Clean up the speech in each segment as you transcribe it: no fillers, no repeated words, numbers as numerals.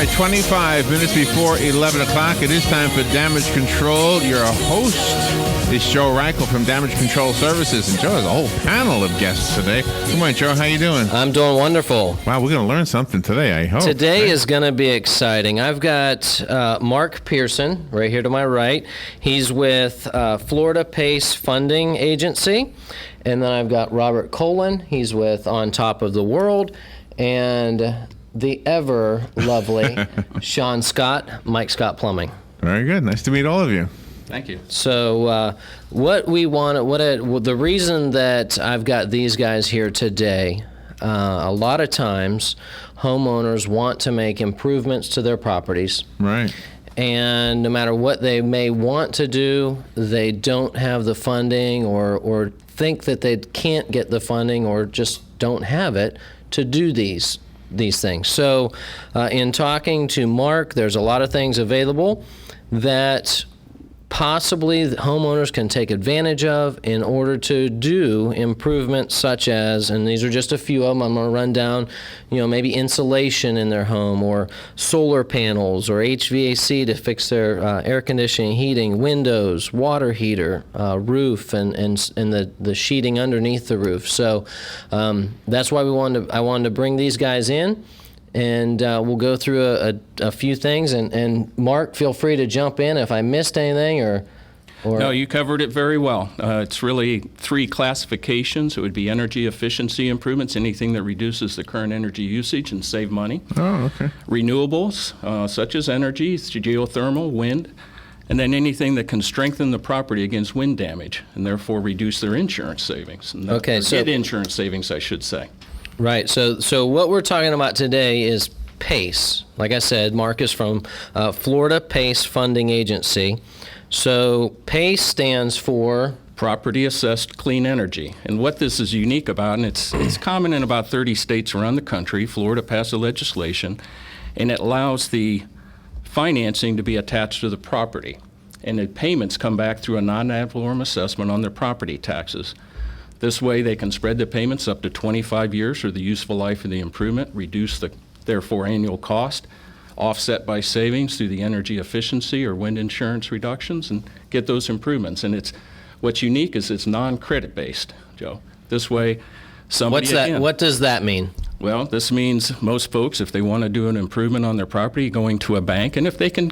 right, 25 minutes before 11 o'clock. It is time for Damage Control. Your host is Joe Reichel from Damage Control Services. And Joe has a whole panel of guests today. Good morning, Joe. How you doing? I'm doing wonderful. Wow, we're going to learn something today, I hope. Today is going to be exciting. I've got Mark Pearson right here to my right. He's with Florida PACE Funding Agency. And then I've got Robert Colin. He's with On Top of the World. And the ever lovely Sean Scott, Mike Scott Plumbing. Very good. Nice to meet all of you. Thank you. So the reason that I've got these guys here today, a lot of times homeowners want to make improvements to their properties. Right. And no matter what they may want to do, they don't have the funding or think that they can't get the funding or just don't have it to do these things. So in talking to Mark, there's a lot of things available that possibly the homeowners can take advantage of in order to do improvements such as, and these are just a few of them, I'm going to run down, maybe insulation in their home or solar panels or HVAC to fix their air conditioning, heating, windows, water heater, roof, and the sheeting underneath the roof. So that's why I wanted to bring these guys in. And we'll go through a few things. And Mark, feel free to jump in if I missed anything or... No, you covered it very well. It's really three classifications. It would be energy efficiency improvements, anything that reduces the current energy usage and save money. Oh, okay. Renewables, such as energy, geothermal, wind, and then anything that can strengthen the property against wind damage and therefore reduce their insurance savings. Okay, so get insurance savings, I should say. Right. So what we're talking about today is PACE. Like I said, Mark is from Florida PACE Funding Agency. So PACE stands for Property Assessed Clean Energy. And what this is unique about, and it's common in about 30 states around the country, Florida passed a legislation, and it allows the financing to be attached to the property. And the payments come back through a non-ad valorem assessment on their property taxes. This way, they can spread the payments up to 25 years for the useful life of the improvement, reduce the, therefore, annual cost, offset by savings through the energy efficiency or wind insurance reductions, and get those improvements. And what's unique is it's non-credit based, Joe. This way, somebody What does that mean? Well, this means most folks, if they want to do an improvement on their property, going to a bank, and if they can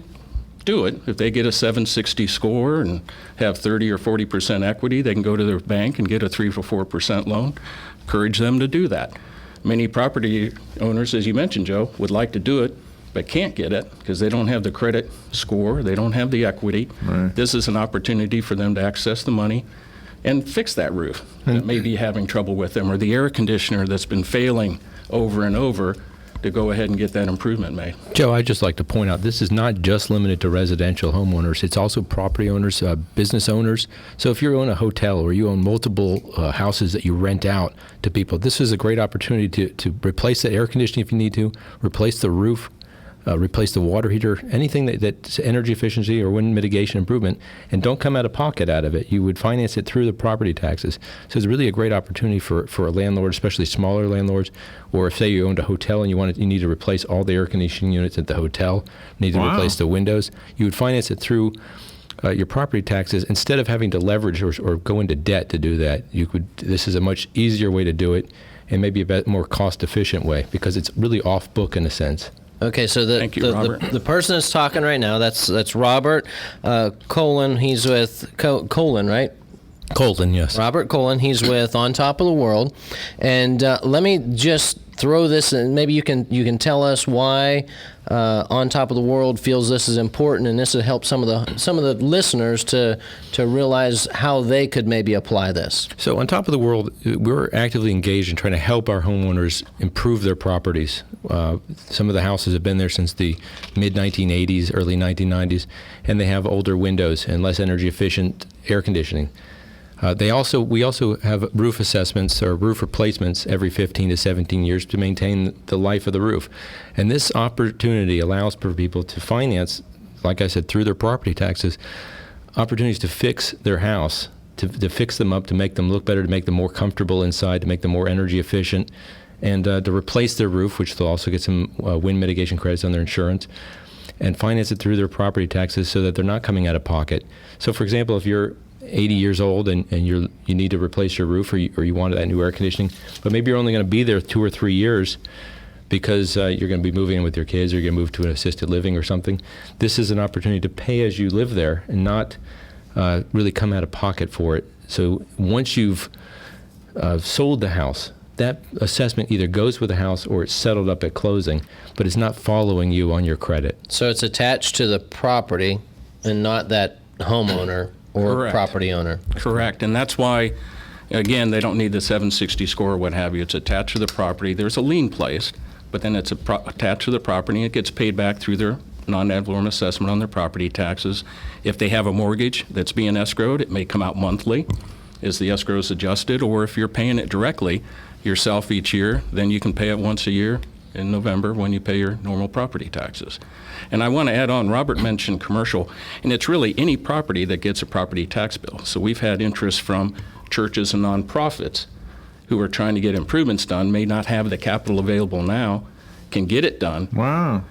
do it. If they get a 760 score and have 30 or 40% equity, they can go to their bank and get a 3 or 4% loan. Encourage them to do that. Many property owners, as you mentioned, Joe, would like to do it, but can't get it because they don't have the credit score, they don't have the equity. Right. This is an opportunity for them to access the money and fix that roof that may be having trouble with them, or the air conditioner that's been failing over and over, to go ahead and get that improvement made. Joe, I'd just like to point out this is not just limited to residential homeowners. It's also property owners, business owners. So if you own a hotel or you own multiple houses that you rent out to people, this is a great opportunity to replace the air conditioning if you need to, replace the roof, replace the water heater, anything that's energy efficiency or wind mitigation improvement, and don't come out of pocket out of it. You would finance it through the property taxes. So it's really a great opportunity for a landlord, especially smaller landlords, or if, say, you owned a hotel and you need to replace all the air conditioning units at the hotel, need to replace the windows, you would finance it through your property taxes instead of having to leverage or go into debt to do that. This is a much easier way to do it and maybe a bit more cost-efficient way because it's really off-book in a sense. Okay, so Thank you, Robert. the person that's talking right now, that's Robert Colin. He's with Colin, right? Colton, yes. Robert Colin. He's with On Top of the World. And let me just throw this in. Maybe you can tell us why On Top of the World feels this is important, and this will help some of the listeners to realize how they could maybe apply this. So On Top of the World, we're actively engaged in trying to help our homeowners improve their properties. Some of the houses have been there since the mid-1980s, early 1990s, and they have older windows and less energy efficient air conditioning. We also have roof assessments or roof replacements every 15 to 17 years to maintain the life of the roof. And this opportunity allows for people to finance, like I said, through their property taxes, opportunities to fix their house, to fix them up, to make them look better, to make them more comfortable inside, to make them more energy efficient, and to replace their roof, which they'll also get some wind mitigation credits on their insurance, and finance it through their property taxes so that they're not coming out of pocket. So, for example, if you're 80 years old and you need to replace your roof, or you want that new air conditioning, but maybe you're only going to be there 2 or 3 years because you're going to be moving in with your kids, or you're going to move to an assisted living or something. This is an opportunity to pay as you live there and not really come out of pocket for it. So once you've sold the house, that assessment either goes with the house or it's settled up at closing, but it's not following you on your credit. So it's attached to the property and not that homeowner or Correct. property owner. Correct, and that's why, again, they don't need the 760 score or what have you. It's attached to the property. There's a lien placed, but then it's attached to the property, and it gets paid back through their non-ad valorem assessment on their property taxes. If they have a mortgage that's being escrowed, it may come out monthly as the escrow is adjusted, or if you're paying it directly yourself each year, then you can pay it once a year in November when you pay your normal property taxes. And I want to add on, Robert mentioned commercial, and it's really any property that gets a property tax bill. So we've had interest from churches and nonprofits who are trying to get improvements done, may not have the capital available now, can get it done, Wow.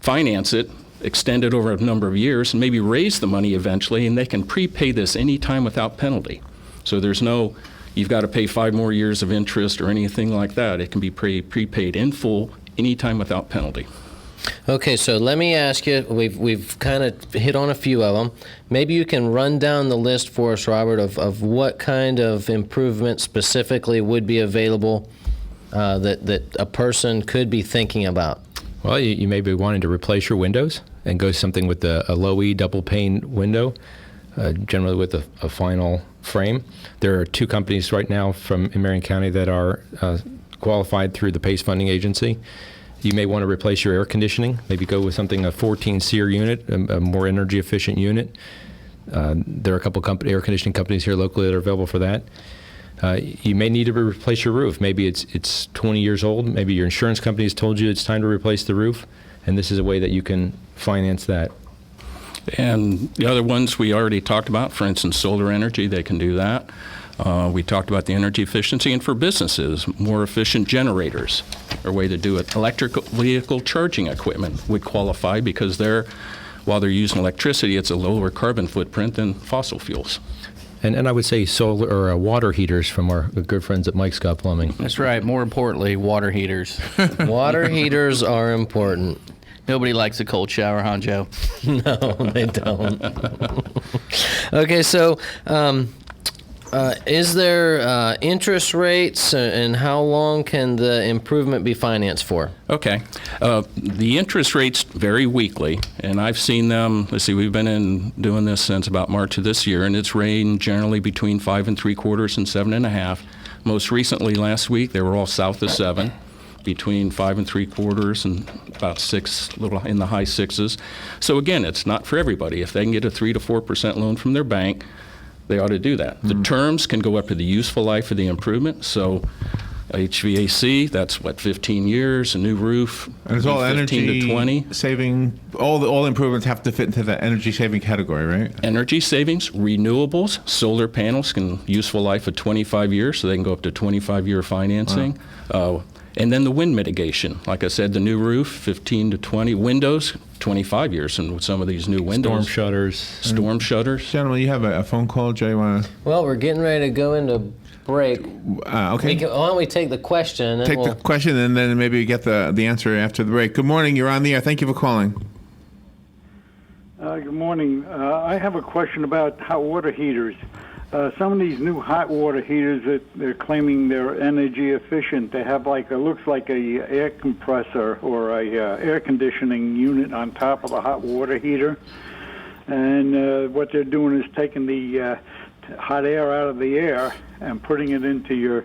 finance it, extend it over a number of years, and maybe raise the money eventually, and they can prepay this anytime without penalty. So there's no, you've got to pay 5 more years of interest or anything like that. It can be prepaid in full anytime without penalty. Okay, so let me ask you, we've kind of hit on a few of them. Maybe you can run down the list for us, Robert, of what kind of improvements specifically would be available that a person could be thinking about. Well, you may be wanting to replace your windows and go something with a low E double pane window, generally with a vinyl frame. There are 2 companies right now in Marion County that are qualified through the PACE funding agency. You may want to replace your air conditioning, maybe go with something, a 14 SEER unit, a more energy efficient unit. There are a couple air conditioning companies here locally that are available for that. You may need to replace your roof. Maybe it's 20 years old. Maybe your insurance company has told you it's time to replace the roof, and this is a way that you can finance that. And the other ones we already talked about, for instance, solar energy, they can do that. We talked about the energy efficiency, and for businesses, more efficient generators are a way to do it. Electric vehicle charging equipment would qualify because while they're using electricity, it's a lower carbon footprint than fossil fuels. And I would say solar or water heaters from our good friends at Mike Scott Plumbing. That's right. More importantly, water heaters. Water heaters are important. Nobody likes a cold shower, huh, Joe? No, they don't. Okay, so is there interest rates, and how long can the improvement be financed for? Okay. The interest rates vary weekly, and I've seen them, we've been doing this since about March of this year, and it's ranged generally between 5 3/4 and 7.5. Most recently, last week, they were all south of 7, between 5 3/4 and about 6, little in the high 6s. So again, it's not for everybody. If they can get a 3 to 4% loan from their bank, they ought to do that. The terms can go up to the useful life of the improvement. So HVAC, that's 15 years, a new roof, And it's all 15 energy to 20. saving. All improvements have to fit into the energy saving category, right? Energy savings, renewables, solar panels can useful life of 25 years, so they can go up to 25-year financing. And then the wind mitigation. Like I said, the new roof, 15 to 20. Windows, 25 years, and with some of these new windows. Storm shutters. Gentlemen, you have a phone call. Jay, you want to Well, we're getting ready to go into break. okay? Why don't we take the question? And Take the question and then maybe get the answer after the break. Good morning. You're on the air. Thank you for calling. Good morning. I have a question about hot water heaters. Some of these new hot water heaters that they're claiming they're energy efficient, they have looks like a air compressor or a air conditioning unit on top of the hot water heater. And what they're doing is taking the hot air out of the air and putting it into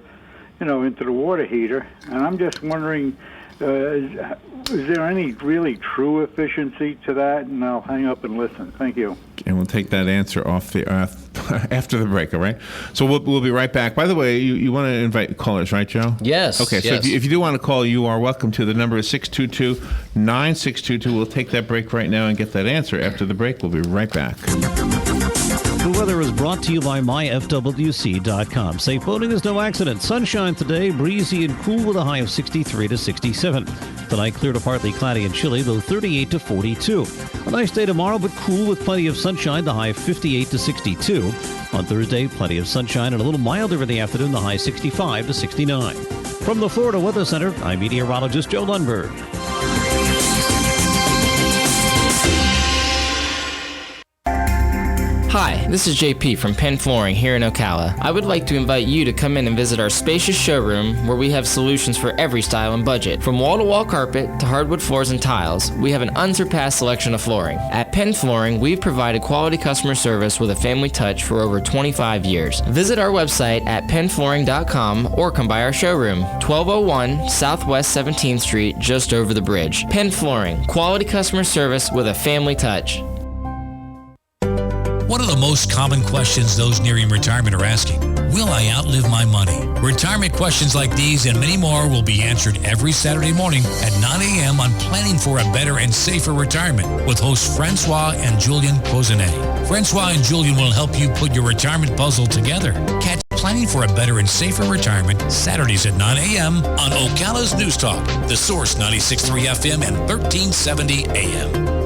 into the water heater. And I'm just wondering, is there any really true efficiency to that? And I'll hang up and listen. Thank you. And we'll take that answer off the after the break, all right? So we'll be right back. By the way, you want to invite callers, right, Joe? Yes. Okay, so yes. if you do want to call, you are welcome to. The number is 622-9622. We'll take that break right now and get that answer after the break. We'll be right back. The weather is brought to you by myfwc.com. Safe boating is no accident. Sunshine today, breezy and cool with a high of 63 to 67. Tonight, clear to partly cloudy and chilly, low 38 to 42. A nice day tomorrow, but cool with plenty of sunshine, the high of 58 to 62. On Thursday, plenty of sunshine and a little milder in the afternoon, the high 65 to 69. From the Florida Weather Center, I'm meteorologist Joe Lundberg. Hi, this is JP from Penn Flooring here in Ocala. I would like to invite you to come in and visit our spacious showroom where we have solutions for every style and budget. From wall-to-wall carpet to hardwood floors and tiles, we have an unsurpassed selection of flooring. At Penn Flooring, we've provided quality customer service with a family touch for over 25 years. Visit our website at pennflooring.com or come by our showroom, 1201 Southwest 17th Street, just over the bridge. Penn Flooring, quality customer service with a family touch. One of the most common questions those nearing retirement are asking, will I outlive my money? Retirement questions like these and many more will be answered every Saturday morning at 9 a.m. on Planning for a Better and Safer Retirement with hosts Francois and Julian Cozenet. Francois and Julian will help you put your retirement puzzle together. Catch Planning for a Better and Safer Retirement Saturdays at 9 a.m. on Ocala's News Talk, The Source 96.3 FM and 1370 AM.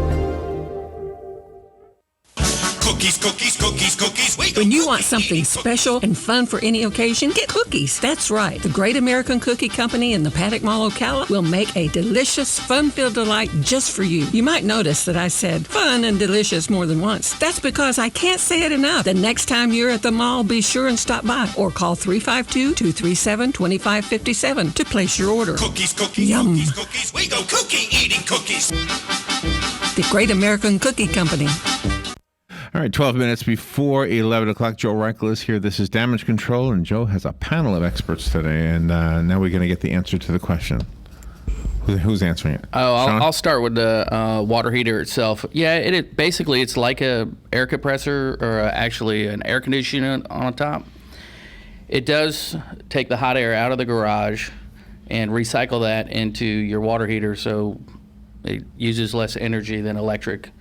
Cookies, cookies, cookies, cookies. When you want something special and fun for any occasion, get cookies. That's right. The Great American Cookie Company in the Paddock Mall, Ocala will make a delicious, fun-filled delight just for you. You might notice that I said fun and delicious more than once. That's because I can't say it enough. The next time you're at the mall, be sure and stop by or call 352-237-2557 to place your order. Cookies, cookies, Yum. cookies, cookies. We go cookie eating cookies. The Great American Cookie Company. All right, 12 minutes before 11 o'clock. Joe Reichel is here. This is Damage Control, and Joe has a panel of experts today, and now we're going to get the answer to the question. Who's answering it? Oh, Sean? I'll start with the water heater itself. Yeah, basically it's like a air compressor or actually an air conditioner on top. It does take the hot air out of the garage and recycle that into your water heater, so it uses less energy than electric.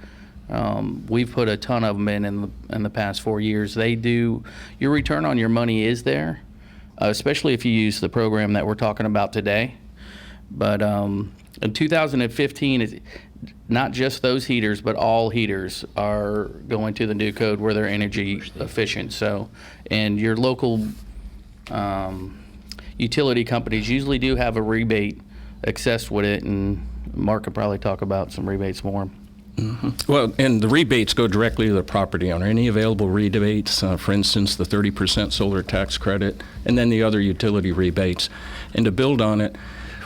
We've put a ton of them in the past 4 years. They do, your return on your money is there, especially if you use the program that we're talking about today. But in 2015, it's not just those heaters, but all heaters are going to the new code where they're energy efficient. So, and your local utility companies usually do have a rebate accessed with it, and Mark could probably talk about some rebates more. Mm-hmm. Well, and the rebates go directly to the property owner. Any available rebates, for instance, the 30% solar tax credit, and then the other utility rebates. And to build on it,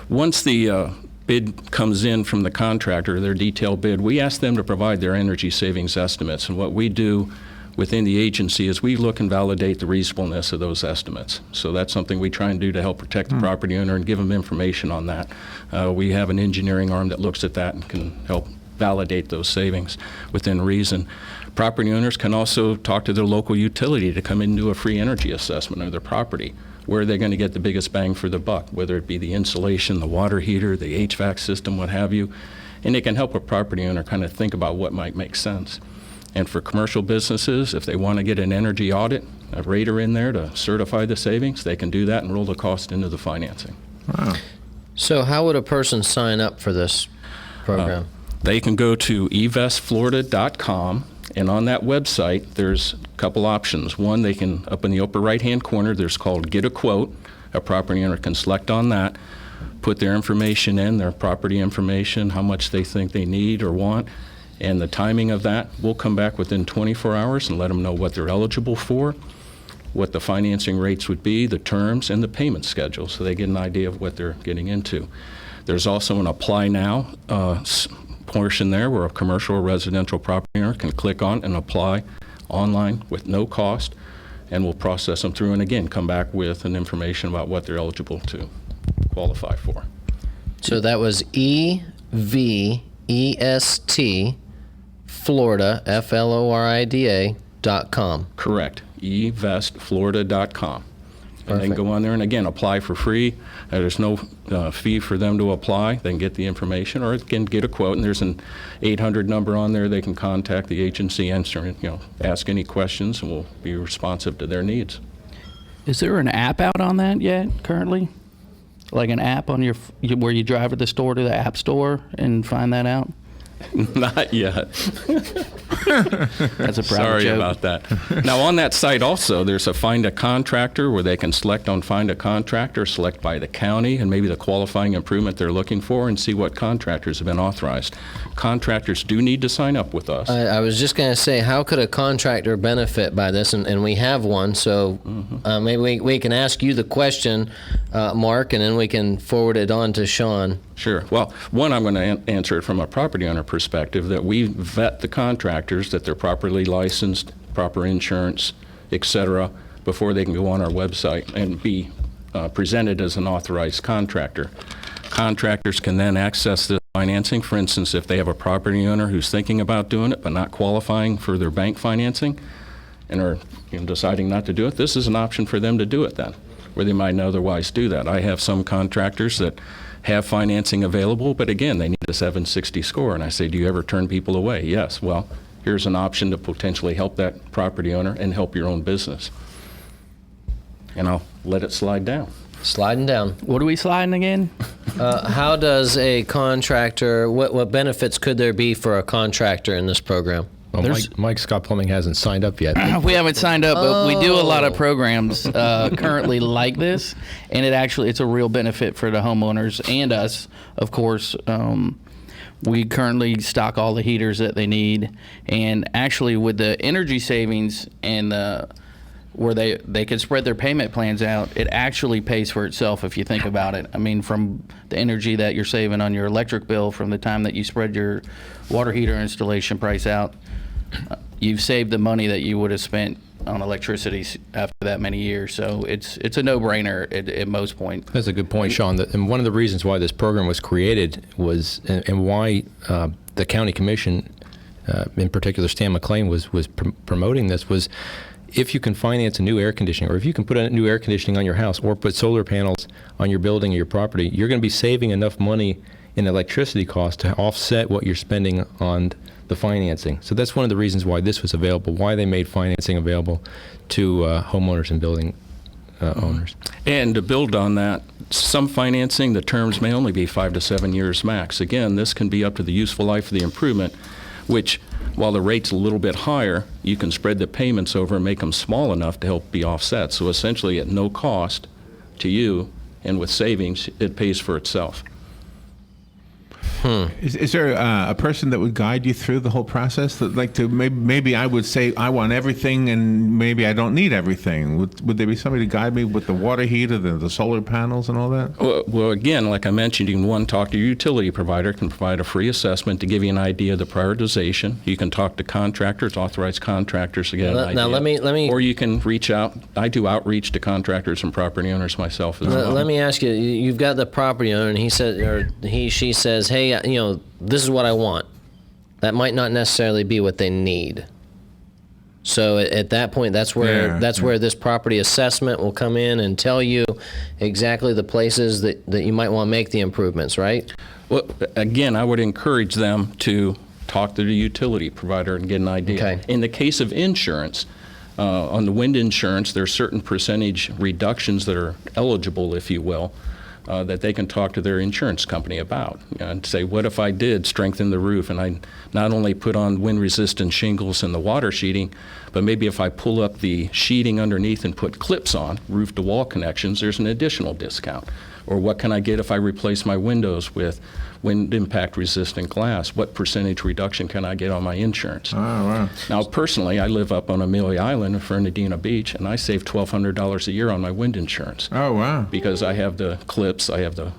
once the bid comes in from the contractor, their detailed bid, we ask them to provide their energy savings estimates. And what we do within the agency is we look and validate the reasonableness of those estimates. So that's something we try and do to help protect the property owner and give them information on that. We have an engineering arm that looks at that and can help validate those savings within reason. Property owners can also talk to their local utility to come in and do a free energy assessment of their property. Where are they going to get the biggest bang for the buck, whether it be the insulation, the water heater, the HVAC system, what have you. And it can help a property owner kind of think about what might make sense. And for commercial businesses, if they want to get an energy audit, a rater in there to certify the savings, they can do that and roll the cost into the financing. Wow. So how would a person sign up for this program? They can go to evestflorida.com, and on that website, there's a couple options. One, they can, up in the upper right-hand corner, there's called Get a Quote. A property owner can select on that, put their information in, their property information, how much they think they need or want, and the timing of that. We'll come back within 24 hours and let them know what they're eligible for, what the financing rates would be, the terms, and the payment schedule, so they get an idea of what they're getting into. There's also an Apply Now portion there where a commercial or residential property owner can click on and apply online with no cost, and we'll process them through and again come back with an information about what they're eligible to qualify for. So that was EVEST Florida FLORIDA.com. Correct. evestflorida.com. And they can go on there and, again, apply for free. There's no fee for them to apply. They can get the information or they can get a quote, and there's an 800 number on there. They can contact the agency, answer, ask any questions, and we'll be responsive to their needs. Is there an app out on that yet currently? Like an app on where you drive to the store, to the app store, and find that out? Not yet. That's a private Sorry joke. about that. Now, on that site also, there's a Find a Contractor where they can select on Find a Contractor, select by the county and maybe the qualifying improvement they're looking for, and see what contractors have been authorized. Contractors do need to sign up with us. I was just going to say, how could a contractor benefit by this? And we have one, so maybe we can ask you the question, Mark, and then we can forward it on to Sean. Sure. Well, one, I'm going to answer it from a property owner perspective, that we vet the contractors, that they're properly licensed, proper insurance, et cetera, before they can go on our website and be presented as an authorized contractor. Contractors can then access this financing. For instance, if they have a property owner who's thinking about doing it but not qualifying for their bank financing and are deciding not to do it, this is an option for them to do it then, where they might otherwise do that. I have some contractors that have financing available, but again, they need a 760 score. And I say, do you ever turn people away? Yes. Well, here's an option to potentially help that property owner and help your own business. And I'll let it slide down. Sliding down. What are we sliding again? How does a contractor, what benefits could there be for a contractor in this program? Well, Mike Scott Plumbing hasn't signed up yet. We haven't signed up, but we do a lot of programs currently like this, and it's a real benefit for the homeowners and us, of course. We currently stock all the heaters that they need, and actually with the energy savings and where they can spread their payment plans out, it actually pays for itself if you think about it. I mean, from the energy that you're saving on your electric bill from the time that you spread your water heater installation price out, you've saved the money that you would have spent on electricity after that many years. So it's a no-brainer at most points. That's a good point, Sean. And one of the reasons why this program was created was, and why the county commission, in particular Stan McLean, was promoting this, was if you can finance a new air conditioning, or if you can put a new air conditioning on your house, or put solar panels on your building or your property, you're going to be saving enough money in electricity costs to offset what you're spending on the financing. So that's one of the reasons why this was available, why they made financing available to homeowners and building owners. And to build on that, some financing, the terms may only be 5 to 7 years max. Again, this can be up to the useful life of the improvement, which, while the rate's a little bit higher, you can spread the payments over and make them small enough to help be offset. So essentially, at no cost to you, and with savings, it pays for itself. Is there a person that would guide you through the whole process? That, like, to maybe I would say I want everything, and maybe I don't need everything. Would there be somebody to guide me with the water heater, the solar panels, and all that? Well, again, like I mentioned, you can talk to your utility provider, can provide a free assessment to give you an idea of the prioritization. You can talk to contractors, authorized contractors to get an idea. Now let me. Or you can reach out. I do outreach to contractors and property owners myself as well. Let me ask you. You've got the property owner, and she says, "Hey, this is what I want." That might not necessarily be what they need. So at that point, that's where where this property assessment will come in and tell you exactly the places that you might want to make the improvements, right? Well, again, I would encourage them to talk to the utility provider and get an idea. Okay. In the case of insurance, on the wind insurance, there are certain percentage reductions that are eligible, if you will, that they can talk to their insurance company about and say, what if I did strengthen the roof and I not only put on wind-resistant shingles and the water sheeting, but maybe if I pull up the sheeting underneath and put clips on, roof-to-wall connections, there's an additional discount. Or what can I get if I replace my windows with wind impact resistant glass? What percentage reduction can I get on my insurance? Oh, wow. Now, personally, I live up on Amelia Island in Fernandina Beach, and I save $1,200 a year on my wind insurance. Oh, wow. Because I have the clips, I have the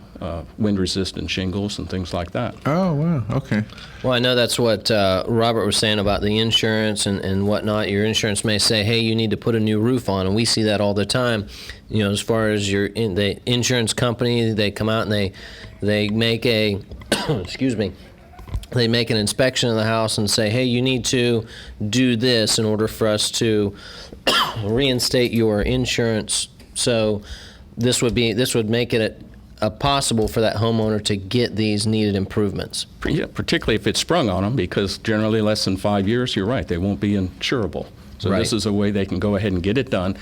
wind-resistant shingles and things like that. Oh, wow. Okay. Well, I know that's what Robert was saying about the insurance and whatnot. Your insurance may say, hey, you need to put a new roof on, and we see that all the time. As far as the insurance company, they come out and they make a, excuse me, they make an inspection of the house and say, hey, you need to do this in order for us to reinstate your insurance So this would make it possible for that homeowner to get these needed improvements. Yeah, particularly if it's sprung on them, because generally less than 5 years, you're right, they won't be insurable. So Right. This is a way they can go ahead and get it done.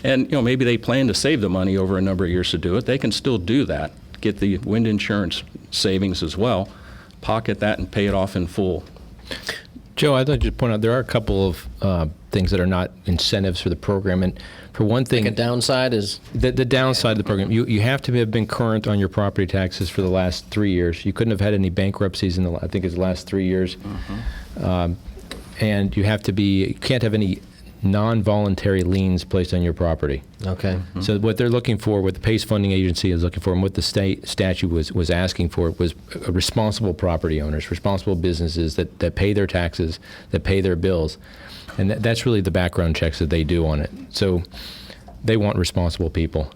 And maybe they plan to save the money over a number of years to do it. They can still do that, get the wind insurance savings as well, pocket that and pay it off in full. Joe, I'd like to point out there are a couple of things that are not incentives for the program. And for one thing, A downside is the downside of the program, you have to have been current on your property taxes for the last 3 years. You couldn't have had any bankruptcies in I think it's the last 3 years. And you can't have any non-voluntary liens placed on your property. okay. So what they're looking for, what the PACE funding agency is looking for, and what the state statute was asking for, was responsible property owners, responsible businesses that pay their taxes, that pay their bills. And that's really the background checks that they do on it. So they want responsible people.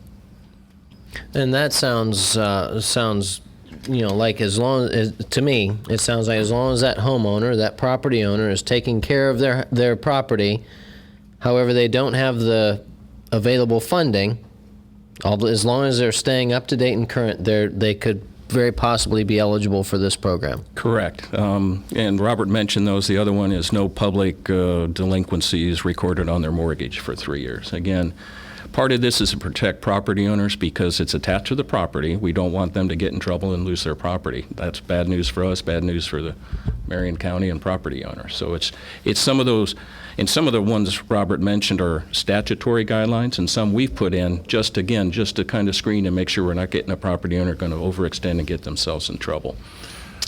And that sounds like to me, it sounds like as long as that homeowner, that property owner is taking care of their property, however, they don't have the available funding, as long as they're staying up to date and current, they could very possibly be eligible for this program. Correct. And Robert mentioned those. The other one is no public delinquencies recorded on their mortgage for 3 years. Again, part of this is to protect property owners because it's attached to the property. We don't want them to get in trouble and lose their property. That's bad news for us, bad news for the Marion County and property owners. So it's some of those, and some of the ones Robert mentioned are statutory guidelines, and some we've put in just to kind of screen and make sure we're not getting a property owner going to overextend and get themselves in trouble.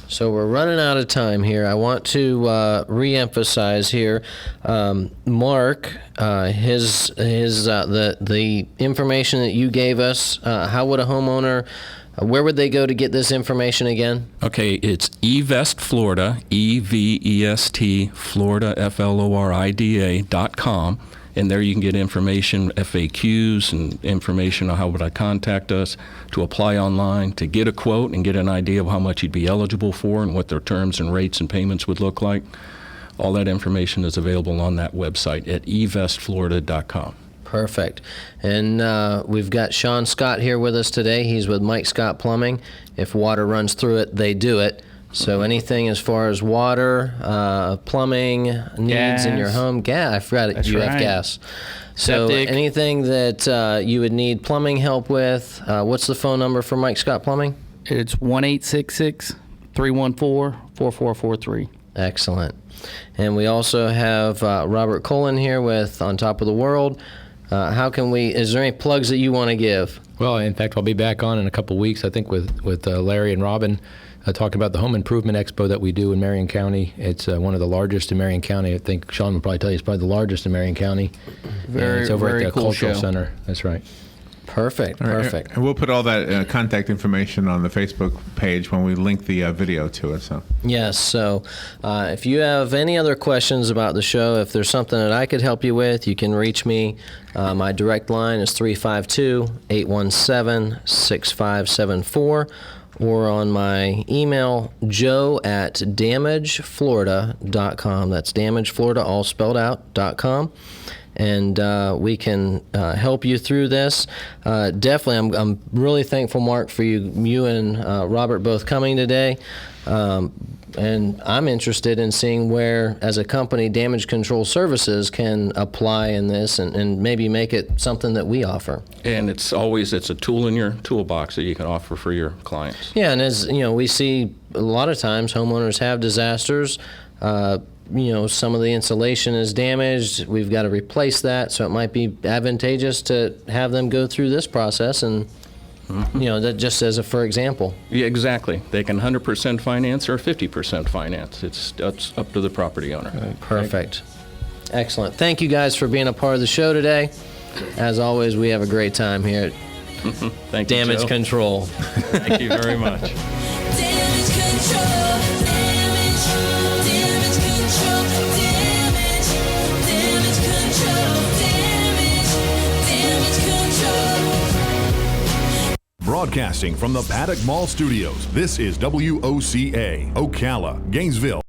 So we're running out of time here. I want to re-emphasize here, Mark, the information that you gave us. How would a homeowner? Where would they go to get this information again? Okay, it's eVest Florida, EVEST Florida, FLORIDA.com. And there you can get information, FAQs, and information on how would I contact us, to apply online, to get a quote and get an idea of how much you'd be eligible for and what their terms and rates and payments would look like. All that information is available on that website at evestflorida.com. Perfect. And we've got Sean Scott here with us today. He's with Mike Scott Plumbing. If water runs through it, they do it. So anything as far as water, plumbing needs in your home, gas. I forgot it. You have gas. So Septic. anything that you would need plumbing help with, what's the phone number for Mike Scott Plumbing? It's 1-866-314-4443. Excellent. And we also have Robert Colin here with On Top of the World. Is there any plugs that you want to give? Well, in fact, I'll be back on in a couple weeks, I think, with Larry and Robin, talking about the Home Improvement Expo that we do in Marion County. It's one of the largest in Marion County. I think Sean will probably tell you it's probably the largest in Marion County. It's over at the cool Cultural show. Center. That's right. Perfect. Perfect. And we'll put all that contact information on the Facebook page when we link the video to it. So Yes. So if you have any other questions about the show, if there's something that I could help you with, you can reach me. My direct line is 352-817-6574, or on my email, joe@damageflorida.com. That's damageflorida, all spelled out, .com. And we can help you through this. Definitely, I'm really thankful, Mark, for you and Robert both coming today. And I'm interested in seeing where, as a company, Damage Control Services can apply in this and maybe make it something that we offer. And it's a tool in your toolbox that you can offer for your clients. Yeah, and as you know, we see a lot of times homeowners have disasters. Some of the insulation is damaged. We've got to replace that, so it might be advantageous to have them go through this process and, that just as for example. Yeah, exactly. They can 100% finance or 50% finance. It's up to the property owner. Perfect. Excellent. Thank you guys for being a part of the show today. As always, we have a great time here at Thank you, Damage Joe. Control. Thank you very much. Damage control, damage control, damage control. Broadcasting from the Paddock Mall Studios, this is WOCA, Ocala, Gainesville.